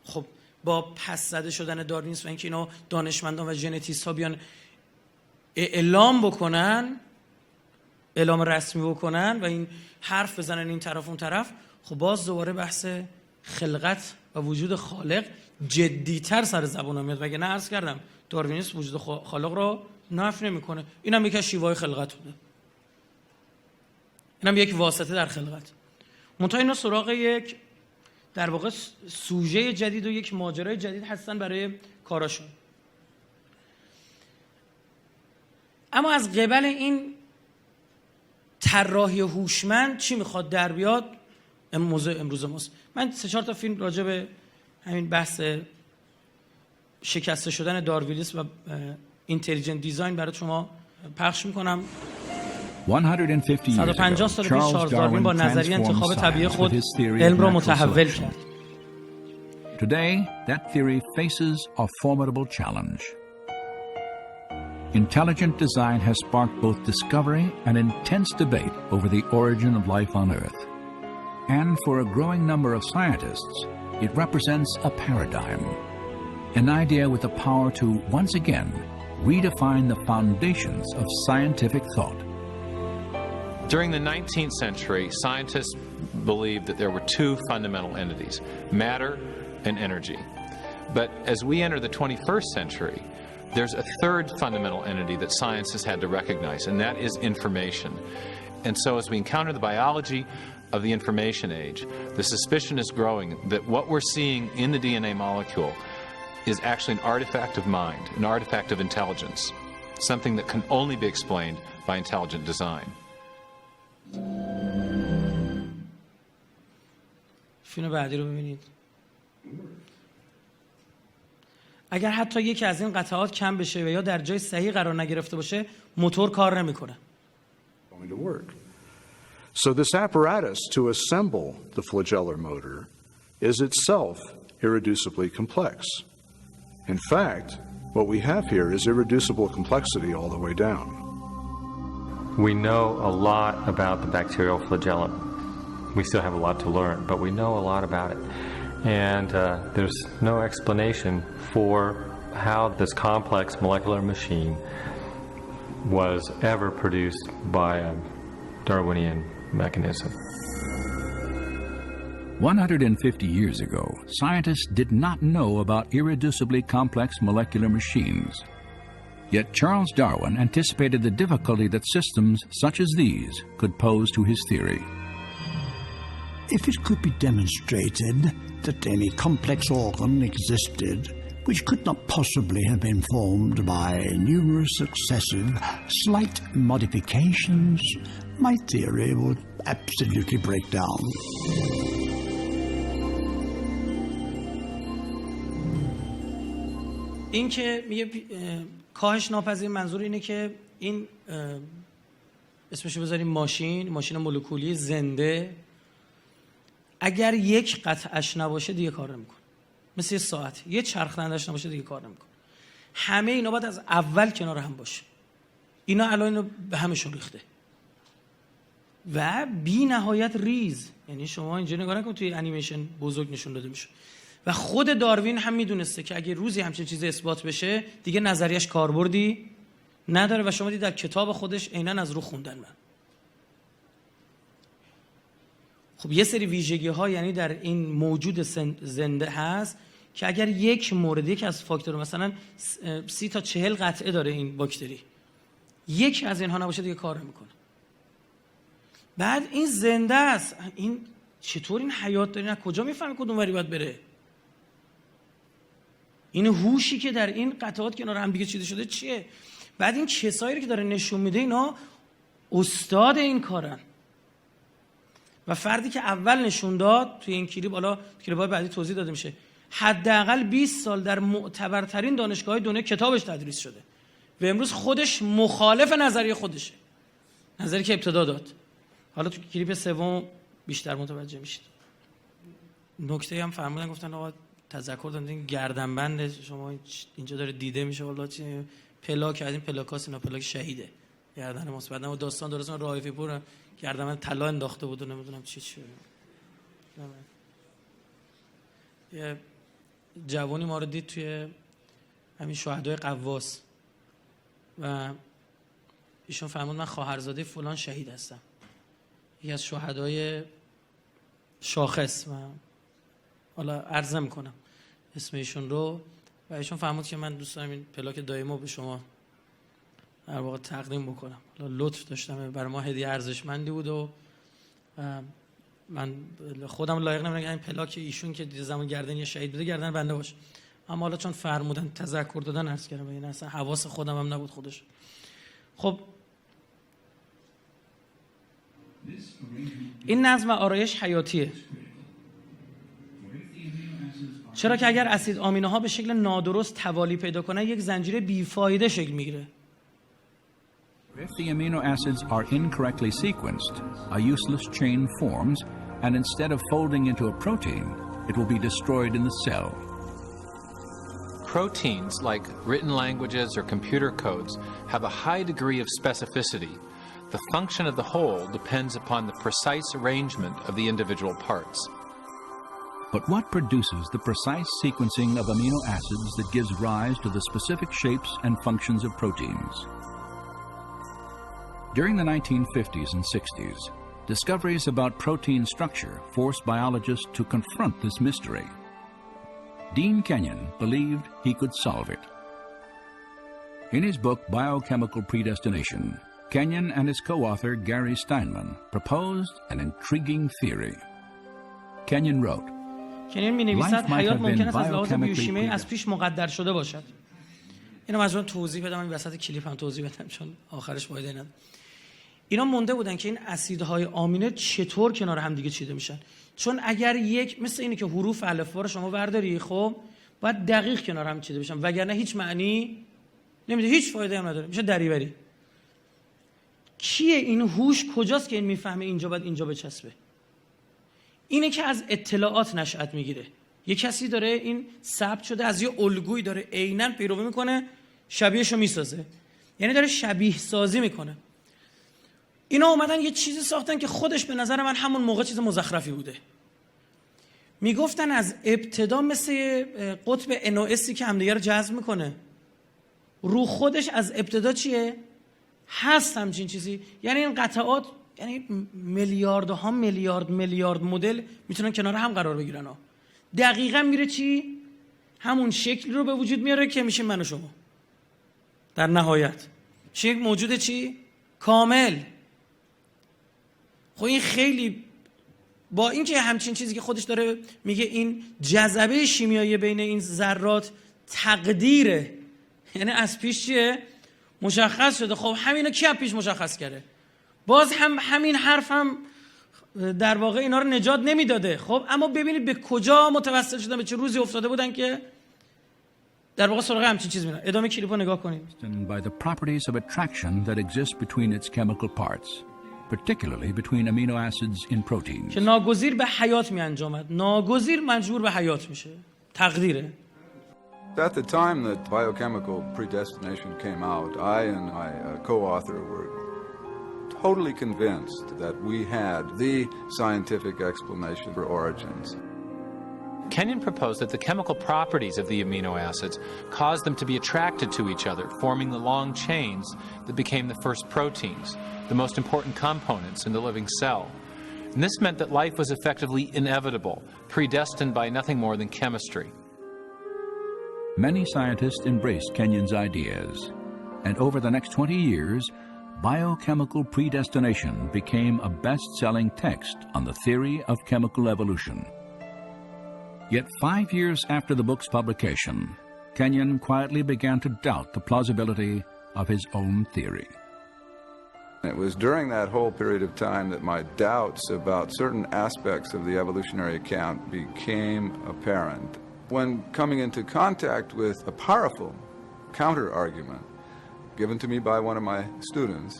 خب با پس زده شدن داروینیسم و اینکه اینا دانشمندان و ژنتیست ها بیان اعلام بکنن، اعلام رسمی بکنن و این حرف بزنن این طرف اون طرف، خب باز دوباره بحث خلقت و وجود خالق جدی‌تر سر زبان میاد. وگرنه عرض کردم داروینیسم وجود خالق را نفی نمی‌کنه. اینم یک از شیوه‌های خلقت بوده، اینم یک واسطه در خلقت. منتها اینا سراغ یک در واقع سوژه جدید و یک ماجرای جدید هستن برای کاراشون. اما از قبل این طراحی هوشمند چی میخواد در بیاد؟ امروز ماست. من 3-4 تا فیلم راجع به همین بحث شکسته شدن داروینیسم و اینتلیجنت دیزاین برای شما پخش میکنم. 150 سال پیش چارلز داروین با نظریه انتخاب طبیعی خود علم را متحول کرد. Today, that theory faces a formidable challenge. Intelligent design has sparked both discovery and intense debate over the origin of life on Earth. And for a growing number of scientists, it represents a paradigm, an idea with the power to, once again, redefine the foundations of scientific thought. During the 19th century, scientists believed that there were two fundamental entities, matter and energy. But as we enter the 21st century, there's a third fundamental entity that science has had to recognize, and that is information. And so as we encounter the biology of the information age, the suspicion is growing that what we're seeing in the DNA molecule is actually an artifact of mind, an artifact of intelligence, something that can only be explained by intelligent design. فیلم بعدی رو ببینید. اگر حتی یکی از این قطعات کم بشه و یا در جای صحیح قرار نگرفته باشه، موتور کار نمیکنه. So this apparatus to assemble the flagellar motor is itself irreducibly complex. In fact, what we have here is irreducible complexity all the way down. We know a lot about the bacterial flagellum. We still have a lot to learn, but we know a lot about it. And there's no explanation for how this complex molecular machine was ever produced by a Darwinian mechanism. 150 years ago, scientists did not know about irreducibly complex molecular machines. Yet Charles Darwin anticipated the difficulty that systems such as these could pose to his theory. If it could be demonstrated that any complex organ existed which could not possibly have been formed by numerous successive slight modifications, my theory would absolutely break down. این که میگه کاهش ناپذیر، منظور اینه که این اسمشو بذاریم ماشین مولکولی زنده، اگر یک قطعش نباشه دیگه کار نمیکنه. مثل یه ساعت، یه چرخ دندش نباشه دیگه کار نمیکنه. همه اینا باید از اول کنار هم باشه. اینا الان اینو به همشون ریخته و بی نهایت ریز. یعنی شما اینجا نگاه نکن توی انیمیشن بزرگ نشون داده میشه. و خود داروین هم میدونسته که اگه روزی همچین چیزی اثبات بشه دیگه نظریش کاربردی نداره و شما دیدید در کتاب خودش عیناً از رو خوندن من. خب یه سری ویژگی ها یعنی در این موجود زنده هست که اگر یک مورد، یک از فاکتور، مثلا 30 تا 40 قطعه داره این باکتری، یک از اینها نباشه دیگه کار نمیکنه. بعد این زنده است، این چطور این حیات داره؟ نه کجا میفهمه کدوم وری باید بره؟ این هوشی که در این قطعات کنار هم دیگه چیده شده چیه؟ بعد این کسایی که داره نشون میده اینا استاد این کارن. و فردی که اول نشون داد توی این کلیپ، حالا کلیپ‌های بعدی توضیح داده میشه، حداقل 20 سال در معتبرترین دانشگاه‌های دنیا کتابش تدریس شده و امروز خودش مخالف نظریه خودشه، نظری که ابتدا داد. حالا تو کلیپ سوم بیشتر متوجه میشید. نکته هم فرمودن، گفتن آقا تذکر دادین گردنبند شما اینجا داره دیده میشه، والا چه پلاک از این پلاکاست، اینا پلاک شهیده گردن ماست. بعدم داستان درست رائفی پور گردن طلا انداخته بود و نمیدونم چی. یه جوانی ما رو دید توی همین شهدای قواس و ایشون فرمود من خواهرزاده فلان شهید هستم، یکی از شهدای شاخص، و حالا عرض میکنم اسم ایشون رو. و ایشون فرمود که من دوست دارم این پلاک دایمو به شما در واقع تقدیم بکنم. حالا لطف داشتم، برای ما هدیه ارزشمندی بود و من خودم لایق نمیدونم این پلاک ایشون که زمان گردن یه شهید بوده گردن بنده باشه، اما حالا چون فرمودن تذکر دادن عرض کردم، این اصلا حواس خودم هم نبود خودش. خب این نظم و آرایش حیاتیه. چرا که اگر اسید آمینه ها به شکل نادرست توالی پیدا کنن یک زنجیره بیفایده شکل میگیره. If the amino acids are incorrectly sequenced, a useless chain forms, and instead of folding into a protein, it will be destroyed in the cell. Proteins, like written languages or computer codes, have a high degree of specificity. The function of the whole depends upon the precise arrangement of the individual parts. But what produces the precise sequencing of amino acids that gives rise to the specific shapes and functions of proteins? During the 1950s and 60s, discoveries about protein structure forced biologists to confront this mystery. Dean Kenyon believed he could solve it. In his book, Biochemical Predestination, Kenyon and his co-author, Gary Steinman, proposed an intriguing theory. Kenyon wrote, کنین می نویسد حیات ممکن است از لحاظ بیوشیمی از پیش مقدر شده باشد. اینو مجبورم توضیح بدم، این وسط کلیپ هم توضیح بدم چون آخرش فایده نداره. اینا مونده بودن که این اسیدهای آمینه چطور کنار هم دیگه چیده میشن. چون اگر یک مثل اینه که حروف الفبا رو شما برداری، خب باید دقیق کنار هم چیده بشن، وگرنه هیچ معنی نمیده، هیچ فایده هم نداره، میشه دریوری. کیه این هوش؟ کجاست که این میفهمه اینجا باید اینجا بچسبه؟ اینه که از اطلاعات نشأت میگیره. یه کسی داره این ثبت شده از یه الگویی داره عیناً پیروی میکنه، شبیهشو میسازه، یعنی داره شبیه سازی میکنه. اینا اومدن یه چیزی ساختن که خودش به نظر من همون موقع چیز مزخرفی بوده. میگفتن از ابتدا مثل قطب NOSی که همدیگه رو جذب میکنه، رو خودش از ابتدا چیه؟ هست همچین چیزی. یعنی این قطعات، یعنی میلیاردها میلیارد مدل میتونن کنار هم قرار بگیرن ها. دقیقاً میره چی؟ همون شکل رو به وجود میاره که میشه من و شما. در نهایت میشه یک موجود چی؟ کامل. خب این خیلی، با اینکه همچین چیزی که خودش داره میگه این جذبه شیمیایی بین این ذرات تقدیره، یعنی از پیش چیه؟ مشخص شده. خب همینا کی از پیش مشخص کرده؟ باز هم همین حرف هم در واقع اینا رو نجات نمیداده. خب اما ببینید به کجا متوسل شدن، به چه روزی افتاده بودن که در واقع سراغ همچین چیز میرن. ادامه کلیپو نگاه کنید. By the properties of attraction that exist between its chemical parts, particularly between amino acids in proteins. که ناگزیر به حیات می انجامد، ناگزیر مجبور به حیات میشه، تقدیره. At the time that biochemical predestination came out, I and my co-author were totally convinced that we had the scientific explanation for origins. Kenyon proposed that the chemical properties of the amino acids caused them to be attracted to each other, forming the long chains that became the first proteins, the most important components in the living cell. And this meant that life was effectively inevitable, predestined by nothing more than chemistry. Many scientists embraced Kenyon's ideas, and over the next 20 years, Biochemical Predestination became a best-selling text on the theory of chemical evolution. Yet 5 years after the book's publication, Kenyon quietly began to doubt the plausibility of his own theory. It was during that whole period of time that my doubts about certain aspects of the evolutionary account became apparent. When coming into contact with a powerful counter-argument given to me by one of my students,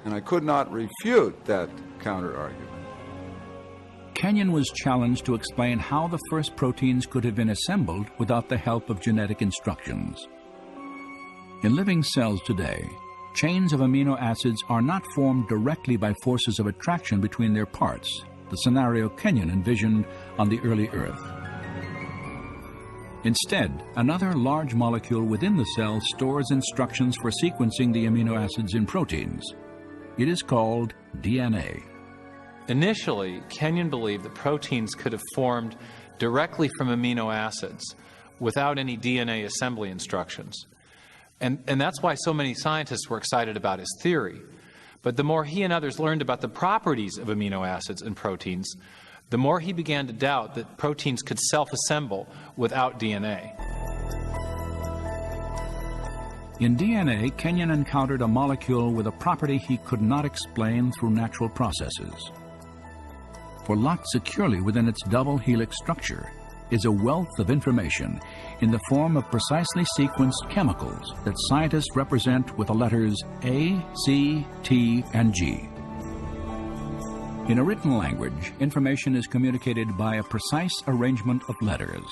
and I could not refute that counter-argument. Kenyon was challenged to explain how the first proteins could have been assembled without the help of genetic instructions. In living cells today, chains of amino acids are not formed directly by forces of attraction between their parts, the scenario Kenyon envisioned on the early Earth. Instead, another large molecule within the cell stores instructions for sequencing the amino acids in proteins. It is called DNA. Initially, Kenyon believed that proteins could have formed directly from amino acids without any DNA assembly instructions. And that's why so many scientists were excited about his theory. But the more he and others learned about the properties of amino acids and proteins, the more he began to doubt that proteins could self-assemble without DNA. In DNA, Kenyon encountered a molecule with a property he could not explain through natural processes. For locked securely within its double helix structure is a wealth of information in the form of precisely sequenced chemicals that scientists represent with the letters A, C, T, and G. In a written language, information is communicated by a precise arrangement of letters.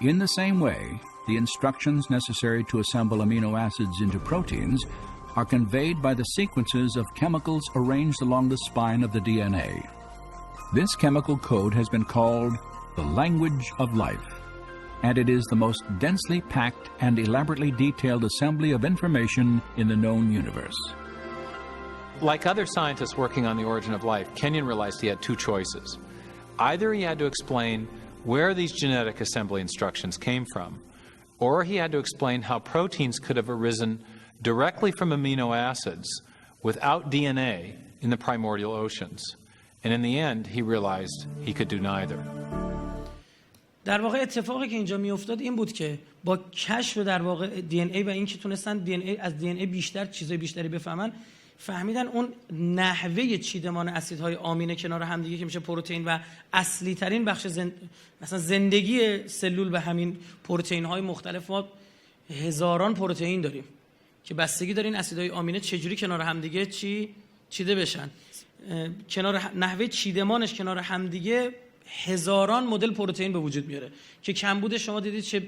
In the same way, the instructions necessary to assemble amino acids into proteins are conveyed by the sequences of chemicals arranged along the spine of the DNA. This chemical code has been called the language of life, and it is the most densely packed and elaborately detailed assembly of information in the known universe. Like other scientists working on the origin of life, Kenyon realized he had two choices. Either he had to explain where these genetic assembly instructions came from, or he had to explain how proteins could have arisen directly from amino acids without DNA in the primordial oceans. And in the end, he realized he could do neither. در واقع اتفاقی که اینجا میافتاد این بود که با کشف در واقع دی ان ای و اینکه تونستن دی ان ای از دی ان ای بیشتر چیزای بیشتری بفهمن، فهمیدن اون نحوه چیدمان اسیدهای آمینه کنار هم دیگه که میشه پروتئین و اصلی ترین بخش مثلا زندگی سلول به همین پروتئین های مختلف. ما هزاران پروتئین داریم که بستگی داره این اسیدهای آمینه چجوری کنار هم دیگه چیده بشن. کنار نحوه چیدمانش کنار هم دیگه هزاران مدل پروتئین به وجود میاره که کمبود شما دیدید چه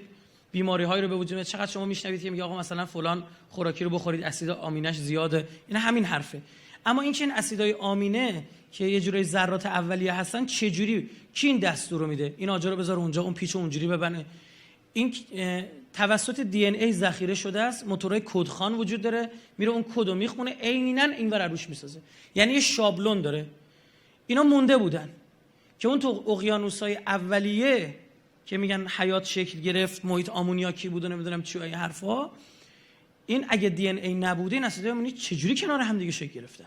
بیماری هایی رو به وجود میاره. چقدر شما میشنوید که میگه آقا مثلا فلان خوراکی رو بخورید اسید آمینش زیاده، این همین حرفه. اما این که این اسیدهای آمینه که یه جوری ذرات اولیه هستن چجوری کی این دستور رو میده؟ این آجر رو بذار اونجا، اون پیچو اونجوری ببنه. این توسط دی ان ای ذخیره شده است، موتورهای کدخوان وجود داره، میره اون کدو میخونه عیناً اینور روش میسازه. یعنی یه شابلون داره. اینا مونده بودن که اون تو اقیانوس‌های اولیه که میگن حیات شکل گرفت، محیط آمونیاکی بود و نمیدونم چی این حرفا، این اگه دی ان ای نبوده این اسیدهای آمینی چجوری کنار هم دیگه شکل گرفتن؟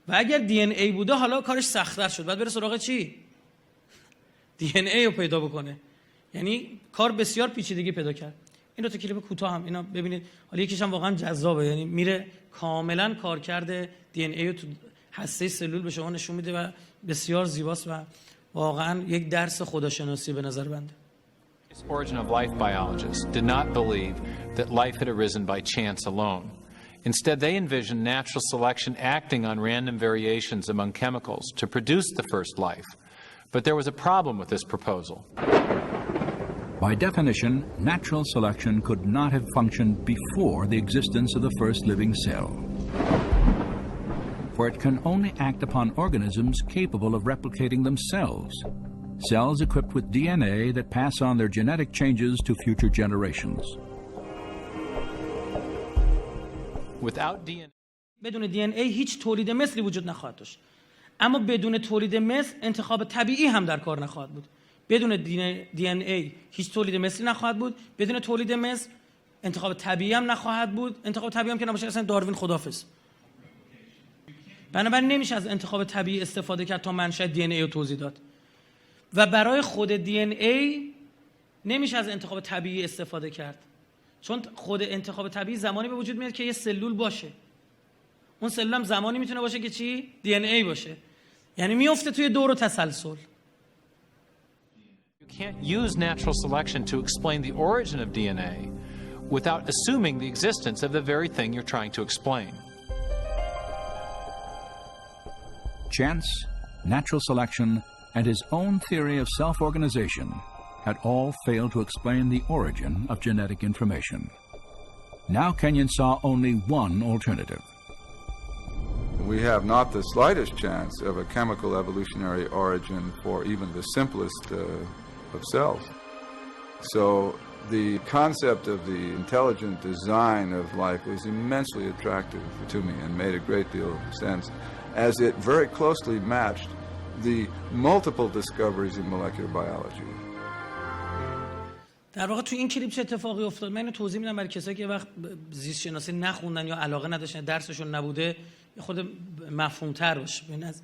و اگر دی ان ای بوده حالا کارش سخت‌تر شد، بعد بره سراغ چی؟ دی ان ای رو پیدا بکنه. یعنی کار بسیار پیچیدگی پیدا کرد. این دو تا کلیپ کوتاه هم اینا ببینید، حالا یکیش هم واقعا جذابه، یعنی میره کاملا کارکرد دی ان ای رو تو هسته سلول به شما نشون میده و بسیار زیباست و واقعا یک درس خداشناسی به نظر بنده. Origin of life biologists did not believe that life had arisen by chance alone. Instead, they envisioned natural selection acting on random variations among chemicals to produce the first life. But there was a problem with this proposal. By definition, natural selection could not have functioned before the existence of the first living cell, for it can only act upon organisms capable of replicating themselves, cells equipped with DNA that pass on their genetic changes to future generations. Without DNA بدون دی ان ای هیچ تولید مثلی وجود نخواهد داشت. اما بدون تولید مثل انتخاب طبیعی هم در کار نخواهد بود. بدون دی ان ای هیچ تولید مثلی نخواهد بود. بدون تولید مثل انتخاب طبیعی هم نخواهد بود. انتخاب طبیعی هم که نباشه اصلا داروین خداحافظ. بنابراین نمیشه از انتخاب طبیعی استفاده کرد تا منشأ دی ان ای رو توضیح داد. و برای خود دی ان ای نمیشه از انتخاب طبیعی استفاده کرد. چون خود انتخاب طبیعی زمانی به وجود میاد که یه سلول باشه. اون سلول هم زمانی میتونه باشه که چی؟ دی ان ای باشه. یعنی میفته توی دور و تسلسل. You can't use natural selection to explain the origin of DNA without assuming the existence of the very thing you're trying to explain. Chance, natural selection, and his own theory of self-organization had all failed to explain the origin of genetic information. Now Kenyon saw only one alternative. We have not the slightest chance of a chemical evolutionary origin for even the simplest of cells. So the concept of the intelligent design of life was immensely attractive to me and made a great deal of sense, as it very closely matched the multiple discoveries in molecular biology. در واقع تو این کلیپ چه اتفاقی افتاد؟ من اینو توضیح میدم برای کسایی که وقت زیست شناسی نخوندن یا علاقه نداشتن، درسشون نبوده، خود مفهوم‌تر باشه. ببین از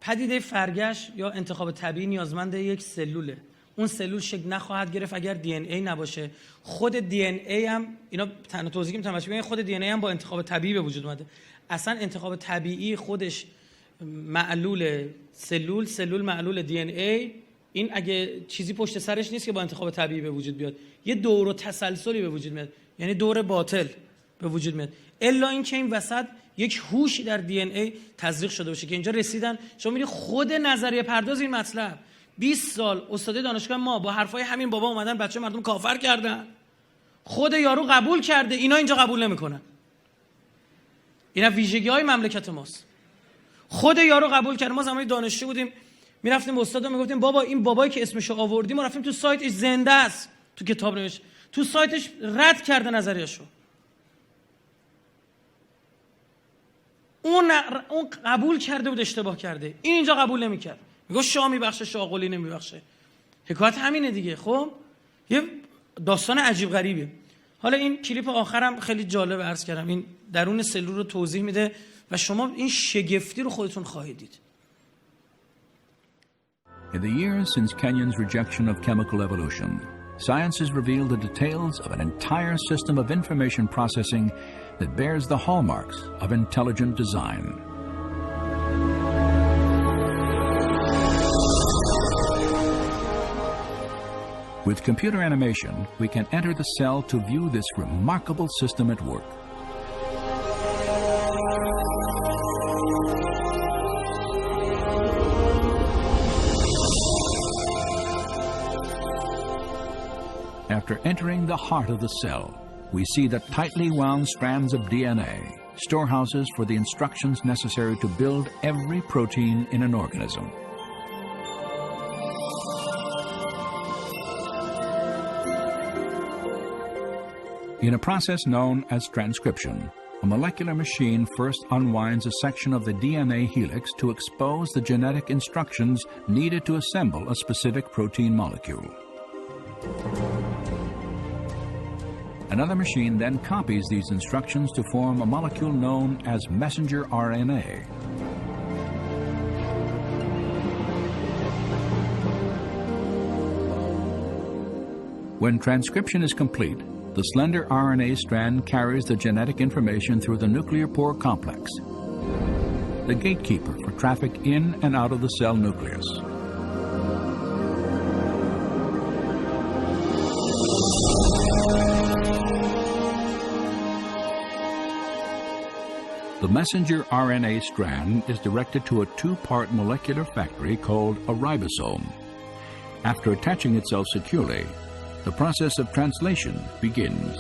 پدیده فرگشت یا انتخاب طبیعی نیازمند یک سلوله. اون سلول شکل نخواهد گرفت اگر دی ان ای نباشه. خود دی ان ای هم اینا تنها توضیحی میتونم بگم، خود دی ان ای هم با انتخاب طبیعی به وجود اومده. اصلا انتخاب طبیعی خودش معلول سلول معلول دی ان ای، این اگه چیزی پشت سرش نیست که با انتخاب طبیعی به وجود بیاد، یه دور و تسلسلی به وجود میاد، یعنی دور باطل به وجود میاد. الا این که این وسط یک هوشی در دی ان ای تزریق شده باشه که اینجا رسیدن. شما می‌بینید خود نظریه پرداز این مطلب 20 سال استاد دانشگاه ما با حرفای همین بابا اومدن بچه مردم کافر کردن، خود یارو قبول کرده، اینا اینجا قبول نمیکنن. اینا ویژگی‌های مملکت ماست. خود یارو قبول کرده. ما زمانی دانشجو بودیم میرفتیم به استاد میگفتیم بابا این بابایی که اسمشو آوردیم، ما رفتیم تو سایتش زنده است، تو کتاب نوشته، تو سایتش رد کرده نظریه‌شو. اون قبول کرده بود اشتباه کرده، این اینجا قبول نمی‌کرد. میگه شاه میبخشه، شاه قلی نمیبخشه. حکایت همینه دیگه. خب یه داستان عجیب غریبه. حالا این کلیپ آخرم خیلی جالب عرض کردم، این درون سلول رو توضیح میده و شما این شگفتی رو خودتون خواهید دید. In the years since Kenyon's rejection of chemical evolution, science has revealed the details of an entire system of information processing that bears the hallmarks of intelligent design. With computer animation, we can enter the cell to view this remarkable system at work. After entering the heart of the cell, we see the tightly wound strands of DNA, storehouses for the instructions necessary to build every protein in an organism. In a process known as transcription, a molecular machine first unwinds a section of the DNA helix to expose the genetic instructions needed to assemble a specific protein molecule. Another machine then copies these instructions to form a molecule known as messenger RNA. When transcription is complete, the slender RNA strand carries the genetic information through the nuclear pore complex, the gatekeeper for traffic in and out of the cell nucleus. The messenger RNA strand is directed to a two-part molecular factory called a ribosome. After attaching itself securely, the process of translation begins.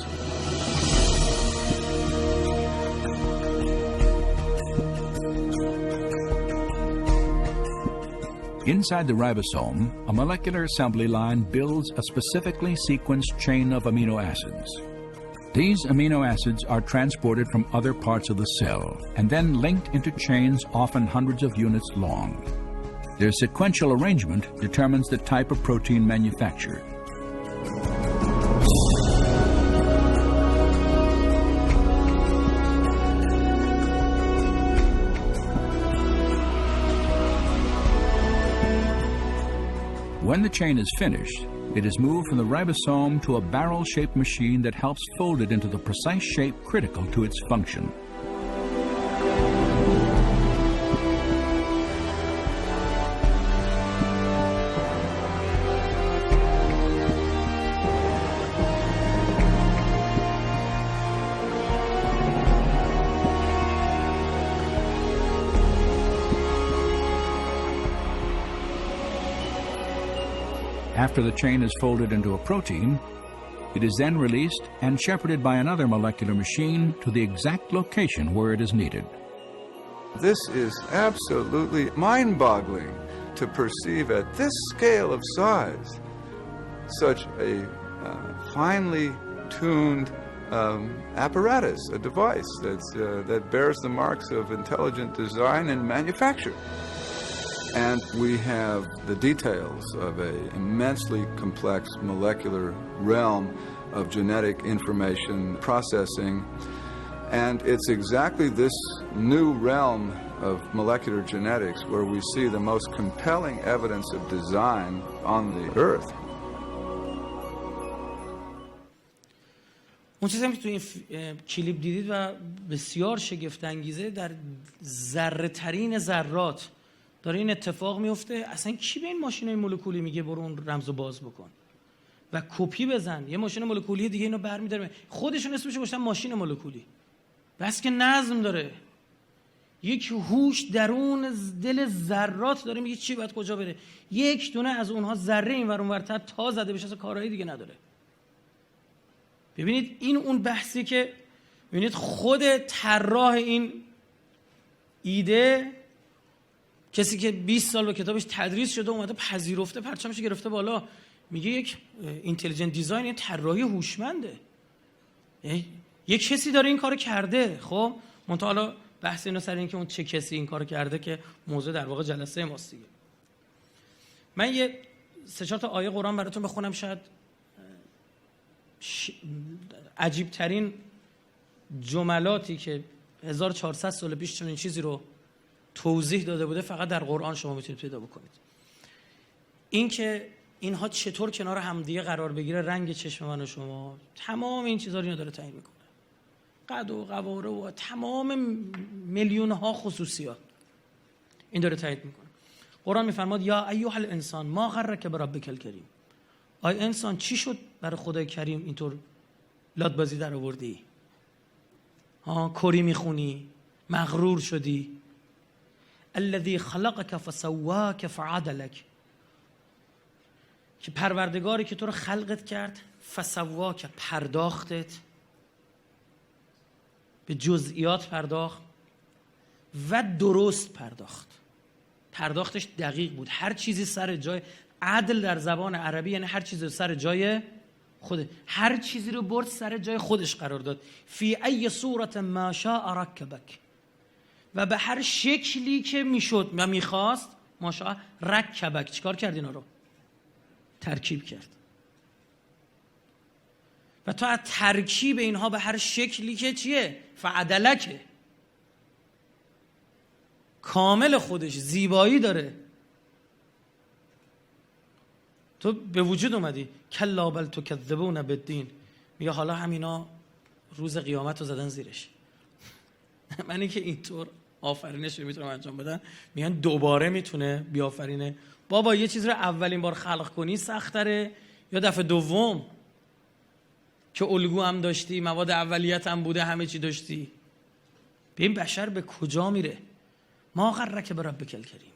Inside the ribosome, a molecular assembly line builds a specifically sequenced chain of amino acids. These amino acids are transported from other parts of the cell and then linked into chains often hundreds of units long. Their sequential arrangement determines the type of protein manufactured. When the chain is finished, it is moved from the ribosome to a barrel-shaped machine that helps fold it into the precise shape critical to its function. After the chain is folded into a protein, it is then released and shepherded by another molecular machine to the exact location where it is needed. This is absolutely mind-boggling to perceive at this scale of size such a finely tuned apparatus, a device that bears the marks of intelligent design and manufacture. And we have the details of an immensely complex molecular realm of genetic information processing. And it's exactly this new realm of molecular genetics where we see the most compelling evidence of design on the earth. اون چیزی که تو این کلیپ دیدید و بسیار شگفت انگیزه، در ذره ترین ذرات داره این اتفاق میفته. اصلا کی به این ماشینای مولکولی میگه برو اون رمزو باز بکن و کپی بزن؟ یه ماشین مولکولی دیگه اینو برمی‌داره، خودشون اسمش گذاشتن ماشین مولکولی، بس که نظم داره. یک هوش درون دل ذرات داره میگه چی باید کجا بره. یک دونه از اونها ذره اینور اونورتر تا زده بشه اصلا کارهای دیگه نداره. ببینید این اون بحثی که ببینید خود طراح این ایده، کسی که 20 سال به کتابش تدریس شده اومده پذیرفته پرچمش گرفته بالا، میگه یک اینتلیجنت دیزاین، یه طراحی هوشمنده، یک کسی داره این کارو کرده. خب منتها حالا بحث اینو سر این که اون چه کسی این کارو کرده که موضوع در واقع جلسه ماست دیگه. من یه 3-4 تا آیه قرآن براتون بخونم، شاید عجیب ترین جملاتی که 1400 سال پیش چنین چیزی رو توضیح داده بوده فقط در قرآن شما میتونید پیدا بکنید. این که اینها چطور کنار همدیگه قرار بگیره، رنگ چشم من و شما، تمام این چیزا رو داره تعیین میکنه، قد و قواره و تمام میلیون ها خصوصیات این داره تایید میکنه. قرآن میفرماد یا ایها الانسان ما غرک بربک الکریم، آی انسان چی شد برای خدای کریم اینطور لاتبازی در آوردی، کری میخونی، مغرور شدی. الذی خلقک فسواک فعدلک، که پروردگاری که تو رو خلقت کرد، فسواک پرداختت، به جزئیات پرداخت و درست پرداخت. پرداختش دقیق بود، هر چیزی سر جای. عدل در زبان عربی یعنی هر چیزی سر جای خود، هر چیزی رو برد سر جای خودش قرار داد. فی ای صورت ما شاء رکبک، و به هر شکلی که میشد و میخواست، ما شاء رکبک، چیکار کرد؟ اینا رو ترکیب کرد. و تو از ترکیب اینها به هر شکلی که چیه؟ فعدلکه، کامل خودش زیبایی داره، تو به وجود اومدی. کلا بل تکذبون بالدین، میگه حالا همینا روز قیامت رو زدن زیرش. من اینکه اینطور آفرینش رو میتونم انجام بدن، میگن دوباره میتونه بیافرینه. بابا یه چیز رو اولین بار خلق کنی سخت‌تره یا دفعه دوم که الگو هم داشتی، مواد اولیت هم بوده، همه چی داشتی؟ ببین بشر به کجا میره. ما غرک بربک الکریم،